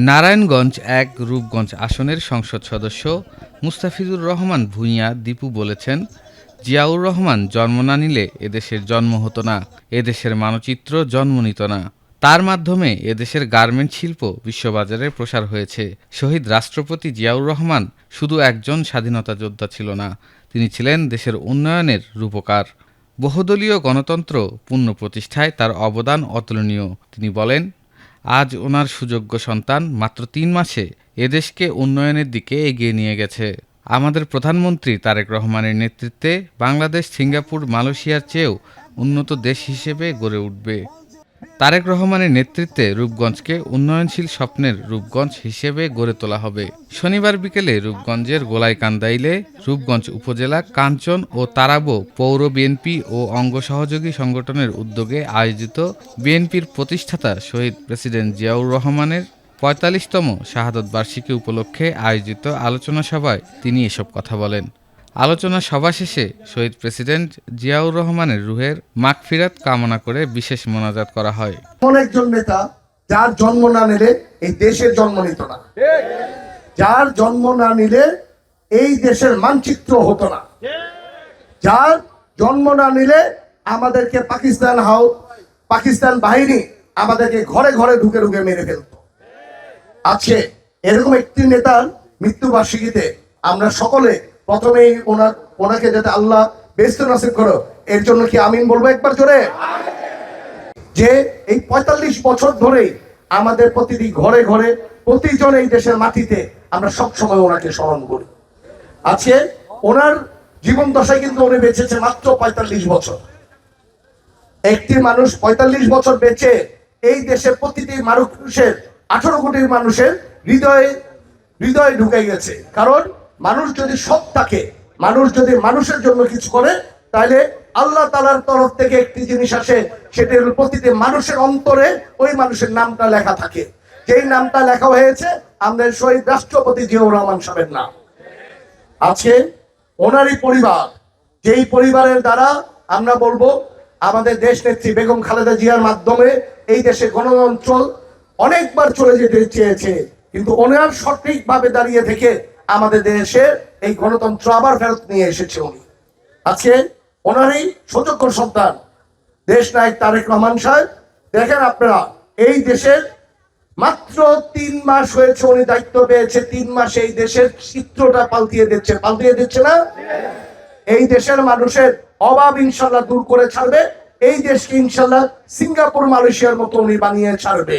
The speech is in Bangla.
নারায়ণগঞ্জ ১ রূপগঞ্জ আসনের সংসদ সদস্য মুস্তাফিজুর রহমান ভূঁইয়া দীপু বলেছেন, জিয়াউর রহমান জন্ম না নিলে এদেশের জন্ম হতো না, এদেশের মানচিত্র জন্ম নিত না। তার মাধ্যমে এদেশের গার্মেন্ট শিল্প বিশ্ববাজারে প্রসার হয়েছে। শহীদ রাষ্ট্রপতি জিয়াউর রহমান শুধু একজন স্বাধীনতা যোদ্ধা ছিল না, তিনি ছিলেন দেশের উন্নয়নের রূপকার। বহুদলীয় গণতন্ত্র পুনঃপ্রতিষ্ঠায় তার অবদান অতুলনীয়। তিনি বলেন, আজ ওনার সুযোগ্য সন্তান মাত্র ৩ মাসে এদেশকে উন্নয়নের দিকে এগিয়ে নিয়ে গেছে। আমাদের প্রধানমন্ত্রী তারেক রহমানের নেতৃত্বে বাংলাদেশ সিঙ্গাপুর মালয়েশিয়ার চেয়েও উন্নত দেশ হিসেবে গড়ে উঠবে। তারেক রহমানের নেতৃত্বে রূপগঞ্জকে উন্নয়নশীল স্বপ্নের রূপগঞ্জ হিসেবে গড়ে তোলা হবে। শনিবার বিকেলে রূপগঞ্জের গোলাইকান্দাইলে রূপগঞ্জ উপজেলা কাঞ্চন ও তারাবো পৌর বিএনপি ও অঙ্গ সহযোগী সংগঠনের উদ্যোগে আয়োজিত বিএনপির প্রতিষ্ঠাতা শহীদ প্রেসিডেন্ট জিয়াউর রহমানের ৪৫তম শাহাদত বার্ষিকী উপলক্ষে আয়োজিত আলোচনা সভায় তিনি এসব কথা বলেন। আলোচনা সভা শেষে শহীদ প্রেসিডেন্ট জিয়াউর রহমানের রুহের মাগফিরাত কামনা করে বিশেষ মোনাজাত করা হয়। এমন একজন নেতা যার জন্ম না নিলে এই দেশের জন্ম নিত না, যার জন্ম না নিলে এই দেশের মানচিত্র হতো না, যার জন্ম না নিলে আমাদেরকে পাকিস্তান বাহিনী আমাদেরকে ঘরে ঘরে ঢুকে ঢুকে মেরে ফেলত। আজকে এরকম একটি নেতার মৃত্যুবার্ষিকীতে আমরা সকলে প্রথমেই ওনাকে যাতে আল্লাহ বেহেশত নসিব করো, এর জন্য কি আমিন বলবো একবার জোরে। যে এই ৪৫ বছর ধরে আমাদের প্রতিটি ঘরে ঘরে প্রতিজন এই দেশের মাটিতে আমরা সবসময় ওনাকে স্মরণ করি। আজকে ওনার জীবন দশায় কিন্তু উনি বেঁচেছে মাত্র ৪৫ বছর। একটি মানুষ ৪৫ বছর বেঁচে এই দেশের প্রতিটি মানুষের ১৮ কোটি মানুষের হৃদয়ে ঢুকে গেছে। কারণ মানুষ যদি সৎ থাকে, মানুষ যদি মানুষের জন্য কিছু করে, তাহলে আল্লাহ তাআলার তরফ থেকে একটি জিনিস আসে, সেটা হলো প্রতিটি মানুষের অন্তরে ওই মানুষের নামটা লেখা থাকে। যেই নামটা লেখা হয়েছে আমাদের শহীদ রাষ্ট্রপতি জিয়াউর রহমান সাহেবের নাম। আজকে ওনারই পরিবার, যেই পরিবারের দ্বারা আমরা বলবো আমাদের দেশ নেত্রী বেগম খালেদা জিয়ার মাধ্যমে এই দেশে গণতন্ত্র অনেকবার চলে যেতে চেয়েছে, কিন্তু ওনার সঠিকভাবে দাঁড়িয়ে থেকে আমাদের দেশে এই গণতন্ত্র আবার ফেরত নিয়ে এসেছে উনি। আজকে ওনারই সুযোগ্য সন্তান দেশ নায়ক তারেক রহমান সাহেব। দেখেন আপনারা, এই দেশের মাত্র ৩ মাস হয়েছে উনি দায়িত্ব পেয়েছে, ৩ মাসে এই দেশের চিত্রটা পাল্টিয়ে দিচ্ছে না। এই দেশের মানুষের অভাব ইনশাল্লাহ দূর করে ছাড়বে, এই দেশকে ইনশাল্লাহ সিঙ্গাপুর মালয়েশিয়ার মতো উনি বানিয়ে ছাড়বে।